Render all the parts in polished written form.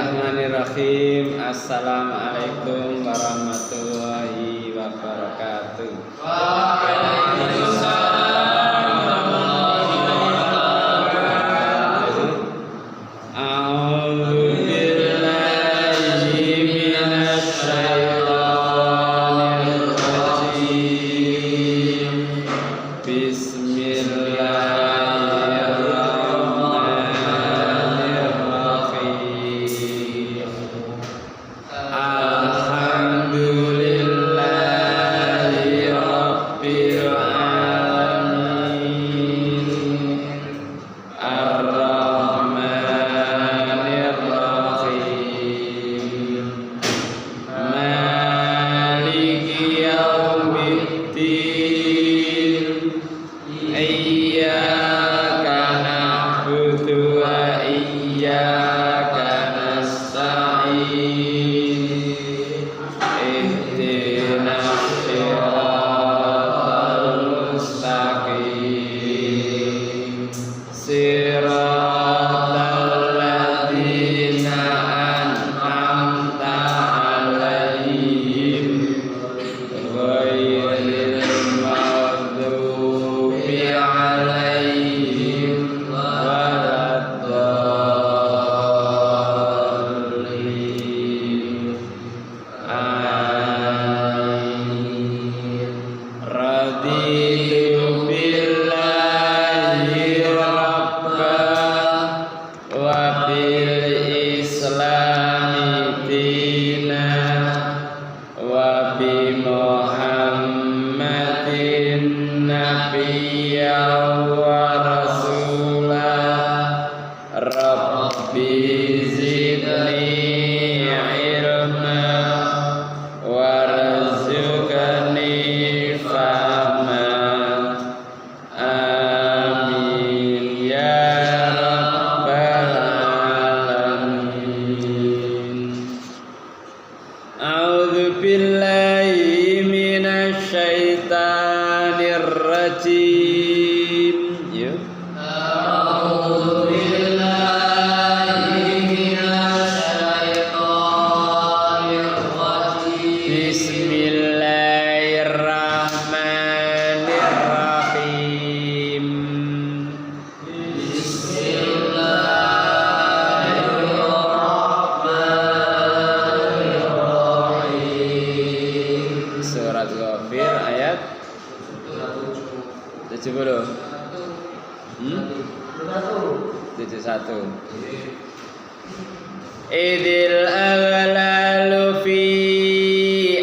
Bismillahirrahmanirrahim. Assalamualaikum warahmatullahi wabarakatuh. Waalaikumsalam warahmatullahi wabarakatuh. A'udzu billahi minasy syaithanir rajim. Idil aghlalu fi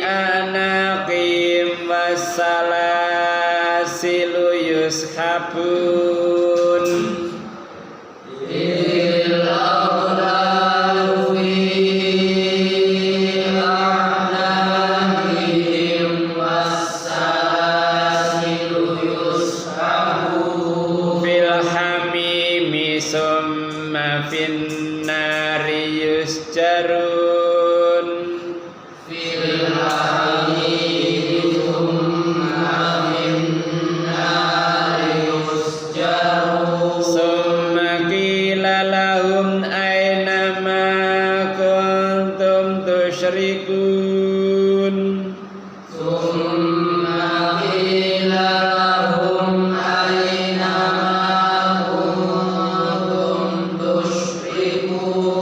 anaqim wassalasilu yushabun. Idil aghlalu fi anaqim wassalasilu yushabun. Fil hamimi summa fin jarun fil hamim thumma min nari yusjarun summa qila lahum aina ma kuntum tusyrikun summa qila lahum aina ma kuntum tusyrikun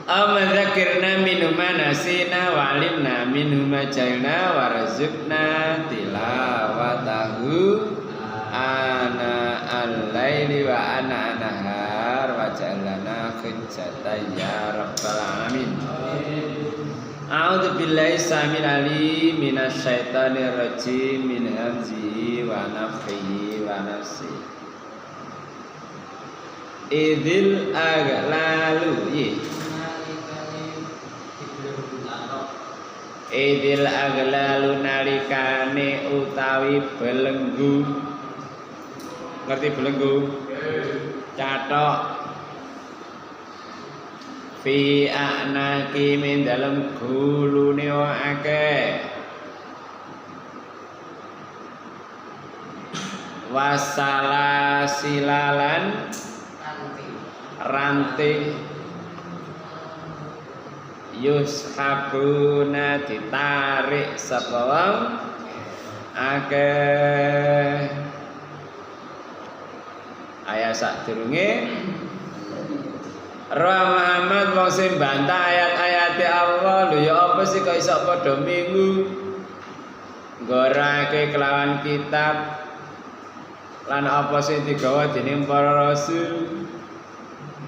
Amadzakirna minuma nasina walimna minuma jailna warazukna tilawatahu ana al-laili wa ana nahar wa ja'alna hujjatan ya rabbal alamin. A'udzu billahi samil alim minasyaitonir rajim min hamzihi wa nafthihi wa nafsihi. Idzil aglalu Idil aglalu nalikane utawi belenggu. Ngerti belenggu? Catok. Fi anaki min dalem gulune akeh. Wasala silalan ranting yushabuna ditarik sapa wong akeh. Ayat sadurunge Roh Muhammad wong sing bantah ayat-ayate Allah lho ya apa sih kok iso padha minggu gorake kelawan kitab lan apa sing digawa dening para rasul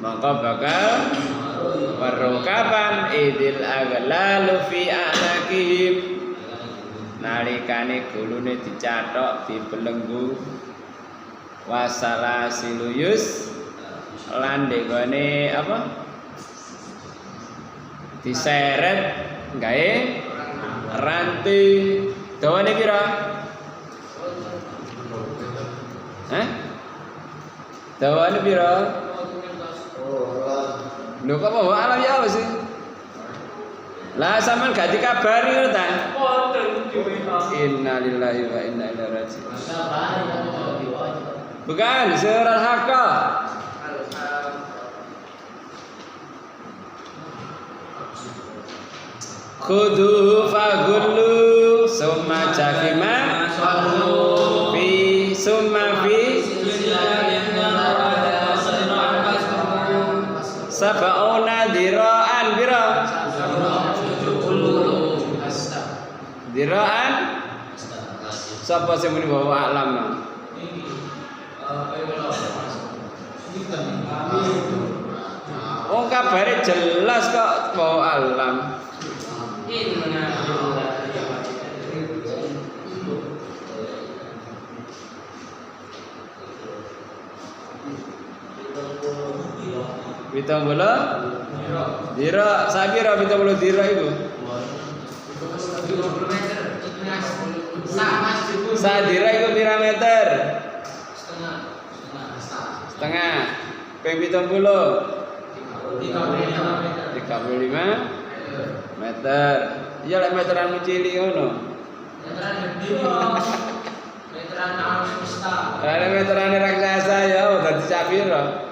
maka bakal perlu kapan idil aglalu fi anakihim nalikane gulune dicathok dibelenggu wasala siluyus lan degone apa diseret gawe ranti dawane pira dawane pira lho kok bawa alam ya apa sih? Lah sampean gak dikabari ngono ta? Innalillahi wa inna ilaihi raji'un. Bukan surat Haqqah. Khudhu fagullu summa jahima fi summa fi sab'una diraan bira diraan sapa sing muni bawa alam no wong kabare jelas kok bawa alam Pitung puluh dira sabira pitung puluh dira itu sadira itu pira meter setengah ping pitung puluh 35 meter iya lek meteran cilik ngono meteran alam semesta ada meteran raksasa ya dadi sabira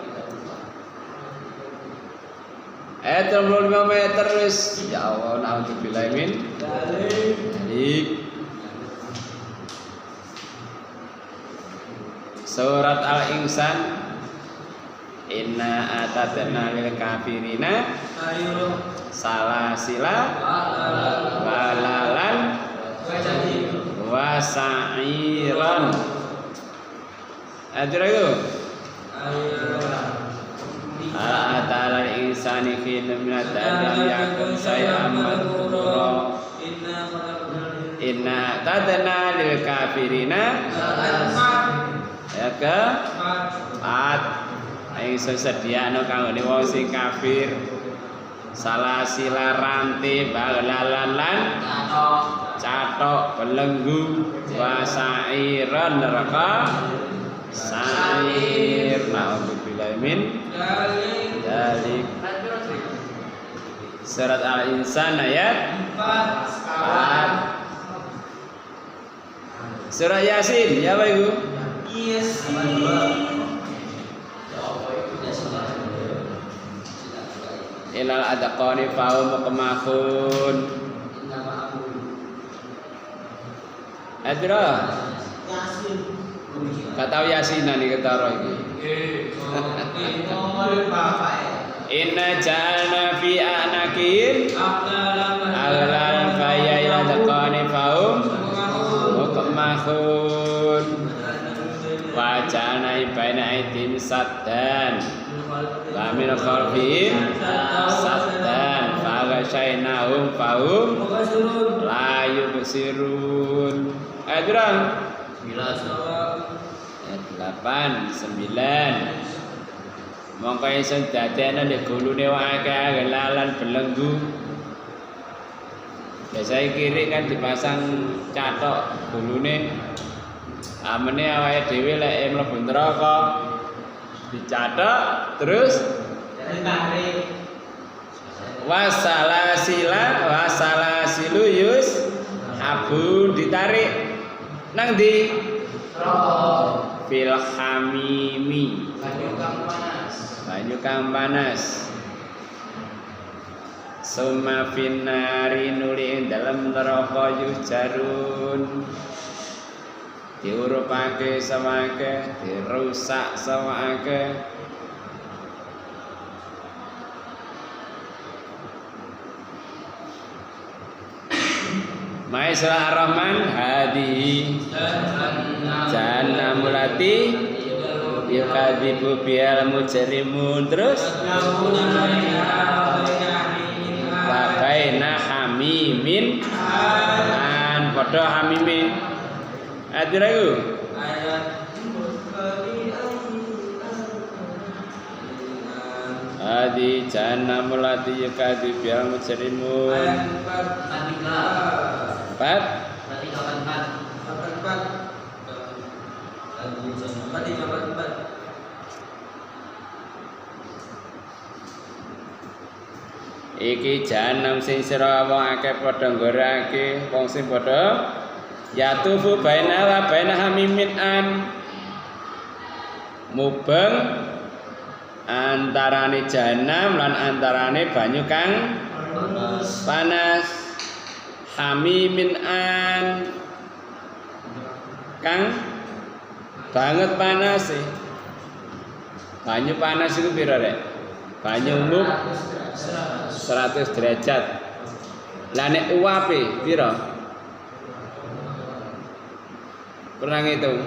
35 meter wis ya Allah naudzubillah min dzalik. Surat Al-Insan inna atadna lil kafirina salasila walalan wasa'iran adira itu Ta'ala al-insani fi minat lam yakun say'an madhura inna tadna lil kafirina ayat ke 4 ingsun sediakno kanggo wong sing kafir salasila ranti balalan lan catok belenggu wasairan neraka sair naudzubillahi min dzalik. Surat Al-Insan ayat 4. Surat Yasin ya Pak Ibu? Ilal adaqani fa'um kemahun Adra kata Yasinan iki ketara iki. Inna ja'alna fi aglalan faya ila taqani faum mukmahun wa ja'alna baina aydihim saddan wa min khalfihim saddan fa aghshaynahum fahum la yubsirun. Ayat berapa? 8, 9. Mongko isun dadekno nek gulune wae akeh lalan belenggu. Biasanya kiri kan dipasang catok gulune. Amene awake dhewe lek mlebu neraka dicatok terus ditarik. Wasalasilu yus abun ditarik nang di fil hamimi banyu kang panas summa finnari nuli ing dalem neraka yujarun diurupake sawake dirusak sawake Maisra Ar-Rahman hadihi jahannamul lati yukadzibu bihal mujrimun terus wa baina hamimin an padha hamime adira iku adi jahannamul lati yukadzibu bihal mujrimun Pat iki jahanam sing sira wong akeh padha nggorake wong sing padha yatufu baina wa baina hamimin an mubeng antarane jahanam lan antarane banyu kang panas hamimin an kang banget panas sih. Banyu panas itu piro rek? Banyu umum 100 derajat. Lah nek uape piro? Pernah ngitung?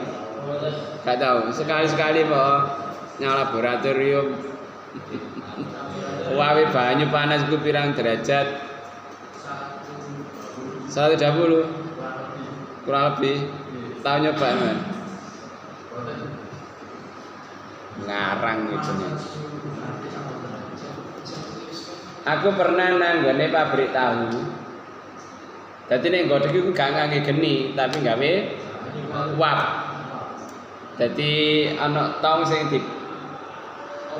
Gak tahu. Sekali-sekali kok nyala laboratorium. Uape banyu panas itu pirang derajat? 120 kurang lebih tahu nyoba man ngarang gitu nih. Aku pernah nanggone pabrik tahu. Jadi nih godek itu gak ngangge geni tapi gawe uap. Jadi ana tong sing di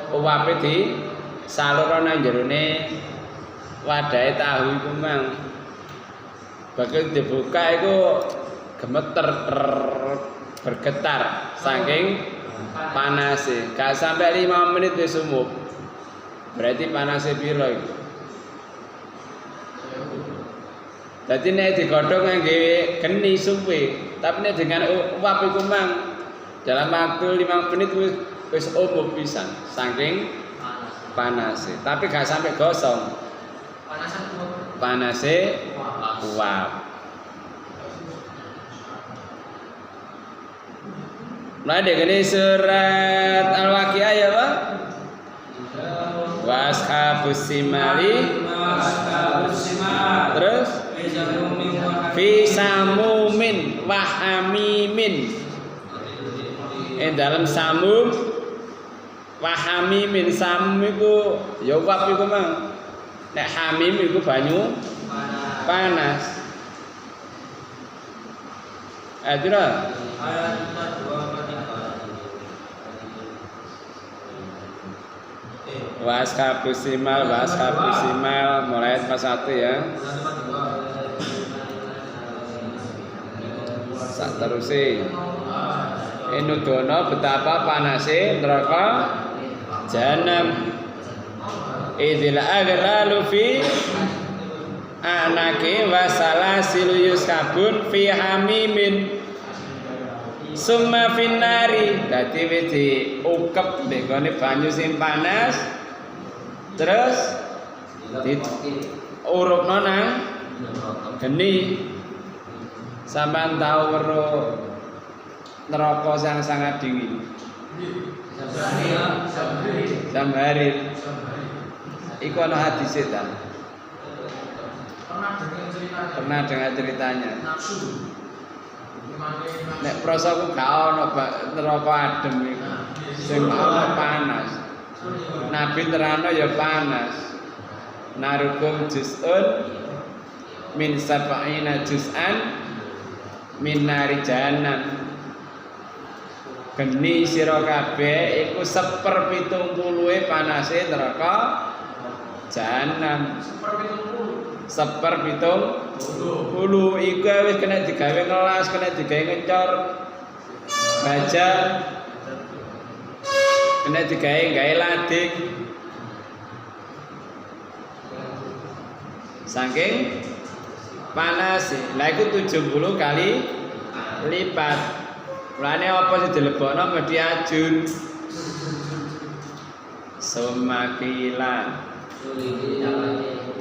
uape di salur nang jerone wadahe tahu iku mang. Bagian dibuka itu gemeter bergetar saking panasnya. Gak sampai 5 menit wis sumup. Berarti panasnya piro itu. Jadi nek digodhong ngangge geni suwe, tapi nek dengan uap iku mang dalam waktu 5 menit wis umum pisan saking panasnya. Tapi gak sampai gosong. Panasnya uap. Nah, ini surat Al-Waqiah ya, Pak? Washabus simali. Terus fi samumin wa hamimin. Dalam samum wa hamimin, samum iku ya uap iku mang. Nek hamim iku banyu panas. Adira. Washabus simal mulai pas 1 ya. Sak teruse. Nudono betapa panase neraka jahanam. Idzil aghlalu fi anake wasalasilu yuskabun fi hamimin summa finnari. Dadi wis diukep nek gone banyu sing panas terus urupno nang geni. Sampeyan tau weruh neraka yang sangat dingin. Samharir. Iku ana hadise ta? Pernah dengar ceritanya. Nek prosoku gak ana neraka adem iku. Sing ana panas. Nabi terano ya panas. Narukum juz'un min sab'ina juz'an min nari jahannam. Geni sira kabeh iku 1/70 panase neraka jahanam. 1/70 iku wis kena digawe ngelas, kena digawe ngecor baja, kena digawe lading. Saking panas, lah iku 70 kali lipat. Mulane apa sing dilebokno mesti ajun. Sumakila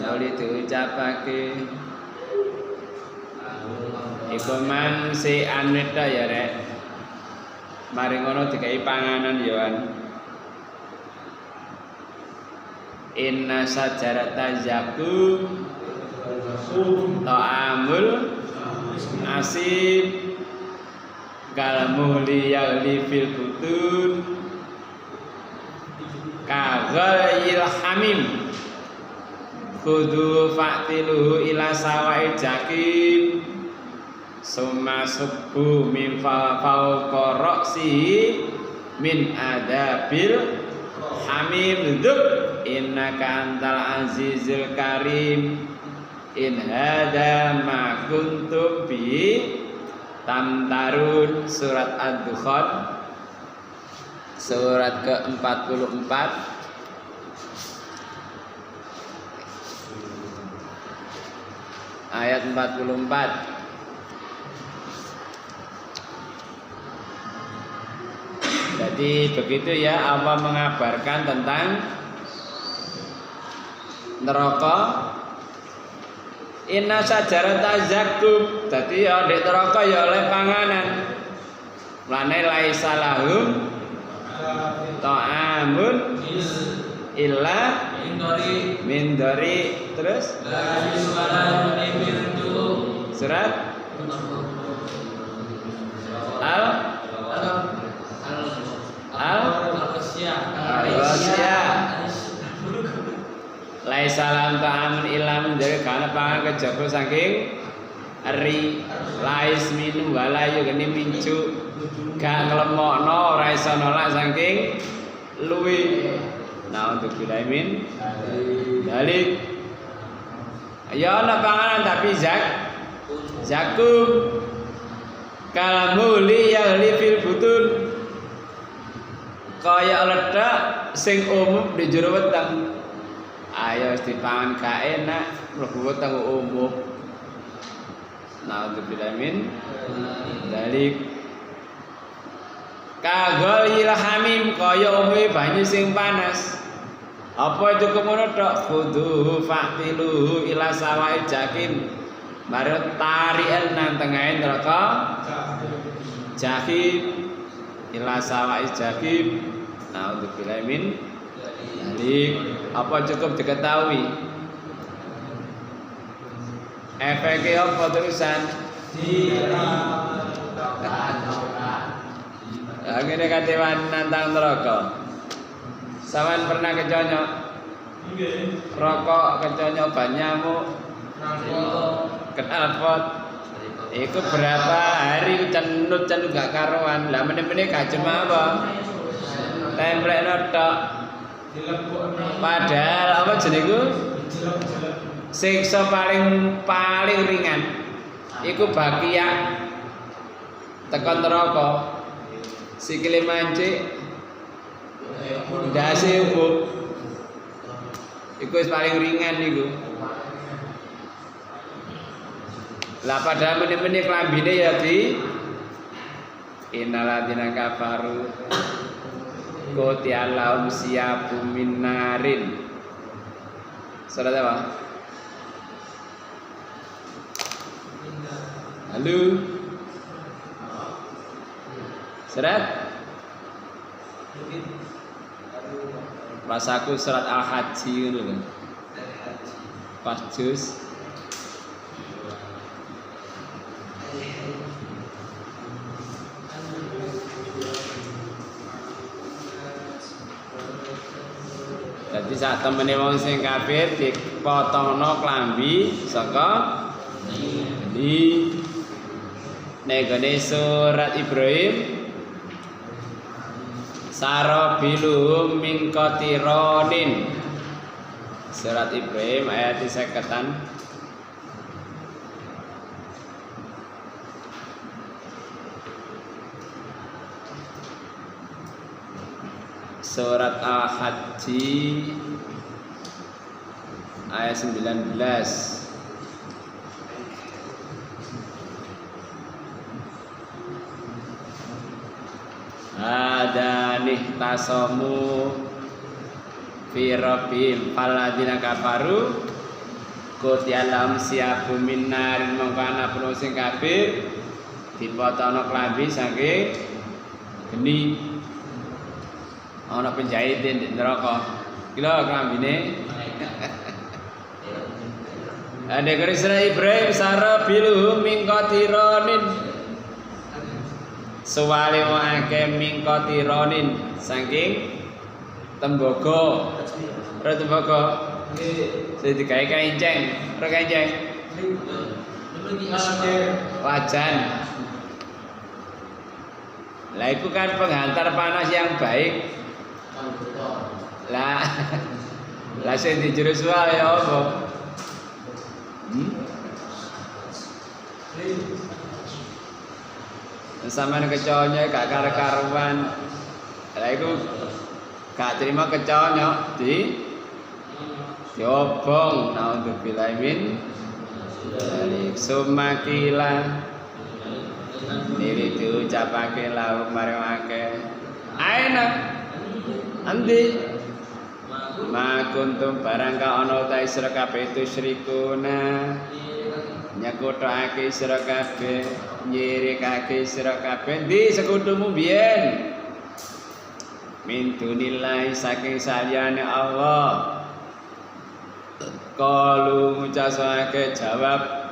Nuli diucapake iku man si aneta ya rek. Mari ngono dikai panganan yoan. Inna sajarata zakum ta'amul asib kalmuhli yagli fil butun kaghail hamim khudu fa'tiluhu ila sawai jakim summa subbu min fawqa ra'sihi min adabil hamim dzuk innaka antal azizul karim in hada ma kuntum bi tamtarun. Surat Ad-Dukhan surat ke-44 ayat 44. Jadi begitu ya Allah mengabarkan tentang neraka. Inna sajarata zakum. Dadi ya ndek neraka ya oleh panganan. Lane laisa lahum ta'amun illa min dari terus surat Al-Ghasyiyah. Laisa lam ta'amun illa min dari kana pangan kejaba saking eri lais minu walayu geni mincu gak nglemokno ora iso nolak saking luwi. Nah untuk bilaimin balik ya ana panganan tapi zakum kalamuli yahli fil butun kaya ledak sing umum di jero weteng. Ayo dipangan gak enak mlebu weteng umum. Nah untuk bilaimin balik kagol ilhamim kaya umume banyu sing panas. Apa cukup ngono tok? Khuduhu fa'tiluhu ila sawai jakim. Mari tarien nang tengahe neraka jahim ila sawai jakim. Nah untuk bilaimin balik apa cukup diketahui efeknya apa terusan? Akhirnya katewan nantang neraka. Sawan pernah keconyok rokok, keconyok nyamuk, knalpot. Iku berapa hari cenut gak karuan. Lah meneh-meneh gak cuma apa? Templekno tok. Padahal apa jenengku? Siksa paling ringan iku bakia tekan neraka. Sikile mancik ndase ubuk iku wis paling ringan niku. Lah padahal meneh-meneh klambine ya di innalladzina kafaru qutialahum siyabum min narin Surat apa? Halo. Surat? Pas aku surat Al-Haji ngono lho. Pas juz. Dadi sak temene wong sing kafir dipotongno klambi saka geni. Negone surat Ibrahim Sarabiluhum min qatironin. Surat Ibrahim ayat 50-an. Surat Al-Haji ayat 19. Adanih tasomu fi rabbihim faladina kafaru kutialam siapu minarin mongkana penuh sing kafir dipotongno klambi saking geni. Ana penjahitin di neraka. Kira klambine. Ada kerisra Ibrahim sarabiluhum min qatironin. Suwale wae min qatironin saking tembaga. Ora tembaga. Sing digawe kaenceng, ora kaenceng. Wajan. Lah itu kan penghantar panas yang baik. Lah sing dijurus wae apa? Sampeyan keconya gak karo-karuan. Lah iku gak terima keconya diobong naudzubillahi min dzalik sumakila diri diucapake lahu maring akeh aina andi ma kuntum barang ka ana ta sira kabeh itu syrikuna nyekutake sira kabeh nyirikake sira kabeh di sekutumu biyen min dunillahi saking saliyane Allah. Qalu ngucapake jawab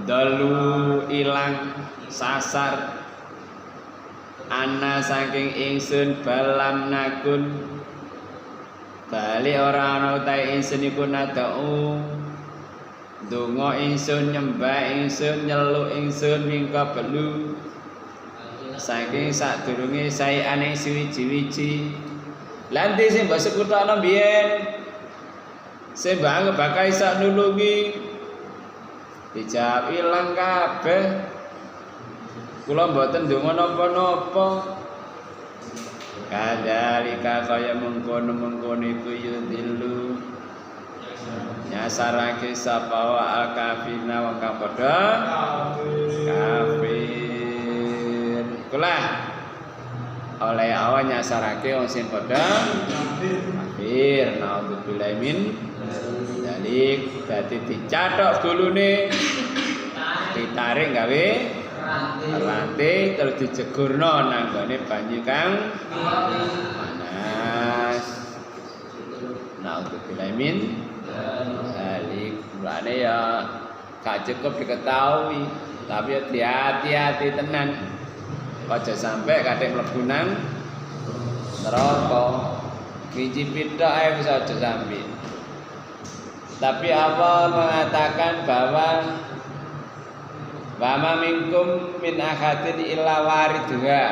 dalu ilang sasar ana saking ingsun balam nakun bali ora ana ta ingsun iku nadau donga ingsun nyembah ingsun nyeluk ingsun mingka belu saking sadurunge saeane suwi-wiji lan sing mbok sekutono biyen sing bakal iso nulungi dijawab ilang kabeh. Kula mboten ndonga napa-napa. Kadalika kaya mengkono-mengkono iku yudillu nyasarake sapa wa al-kafirina wa kang padha kafir. Kula oleh Allah nyasarake wong sing padha kafir. Naudzubillahi min dzalik. Dadi dicathok gulune ditarik gawe rantai terus dijegurno nang gone banyu kang panas. Naudzubillahi min dzalik. Mulane ya gak cukup diketahui, tapi hati-hati tenan. Aja sampai kadek mlebu nang neraka. Biji pitok ae wis aja sampe. Tapi Allah mengatakan bahwa wama minkum min ahadin illa waridha.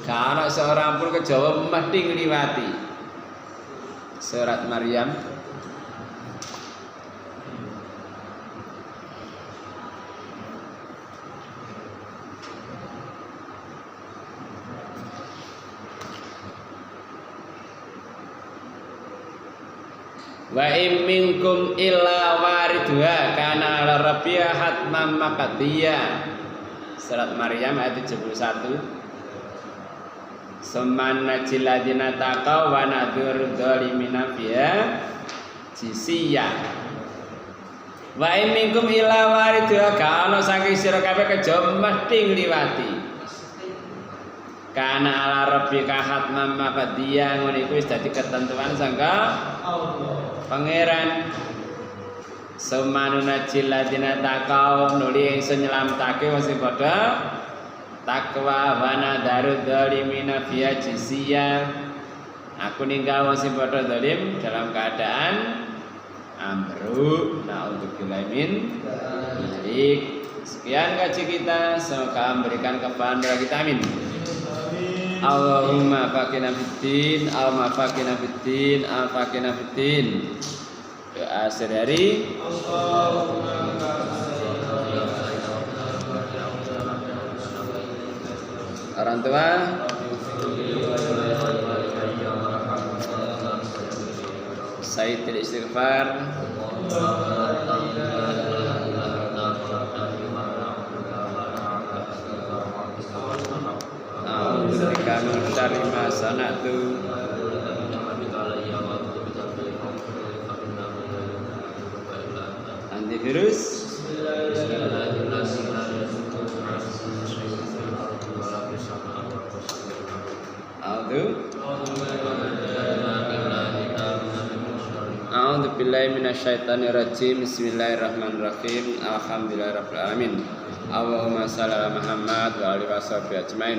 Gak ana seorang pun kejawa mesti ngliwati. Surat Maryam wa in minkum illa waridha kana ala rabbia hatman maqdiya. Surat Maryam ayat 71. Summan najil ladina taqaw wa nadhur dhalimina fiha jisiya. Wa in minkum illa waridha kana saking sira kabeh kejaba mesti ngliwati. Kana ala rabbika hatman maqdiya ngono iku wis dadi ketentuan sangka Allah pangeran. Sumanu najil ladina taqaw nuli ingsun nyelametake wong sing padha takwa wa nadharu dhalimina fiha jisiya. Aku ninggal wong sing padha zalim dalam keadaan ambruk. Na'udzubillahi min dzalik. Sekian kaji kita, semoga memberikan kefahaman bagi kita. Amin. Allahumma faqina fiddin, Allahumma faqina fiddin, al-faqina fiddin. Doa sehari. Orang tua, Sayyidil istighfar. A'udzubika min syarri ma sana'tu. Antivirus. A'udzu billahi minasyaitonir rajim. Bismillahirrahmanirrahim. Alhamdulillahirabbil alamin. Allahumma shalli ala Muhammad wa alihi washabihi ajmain.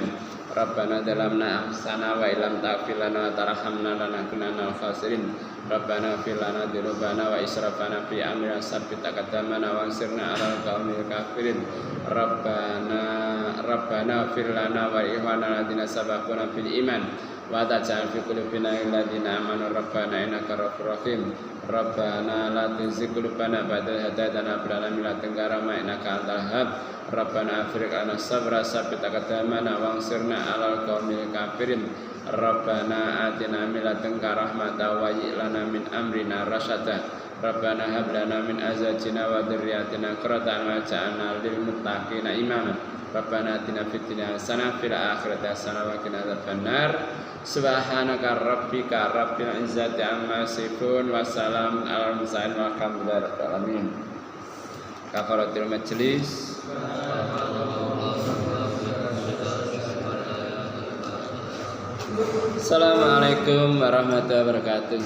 Rabbana dalamna ahsana wa illam taghfir lana wa tarhamna lanakunanna minal khasirin. Rabbana ighfir lana dzunubana wa israfana fi amrina sabbit aqdamana wansirna 'alal qaumil kafirin. Rabbana ighfir lana wa ikhwana alladziina sabaquna bil iman wa taj'al fi qulubina alladziina amanu rabbana innaka ghafurur rahim. Rabbana la tuzigh qulubana ba'da idh hadaytana wa hab lana min ladunka rahmah innaka antal wahhab. Rabbana afriq 'alana sabra sabbit aqdamana wansirna 'alal qaumil kafirin. Rabbana atina min ladunka rahmatan wa hayyi' lana min amrina rasyada. Rabbana hab lana min azwajina wa dzurriyyatina qurrata a'yun waj'alna lil muttaqina imama. Rabbana atina fid dunya hasanah fil akhirati hasanah wa qina adzabannar. Subhanaka rabbika rabbil izzati amma yasifun wa salamun alal mursalin walhamdulillahi rabbil alamin. Kafaratul majlis. Assalamualaikum warahmatullahi wabarakatuh.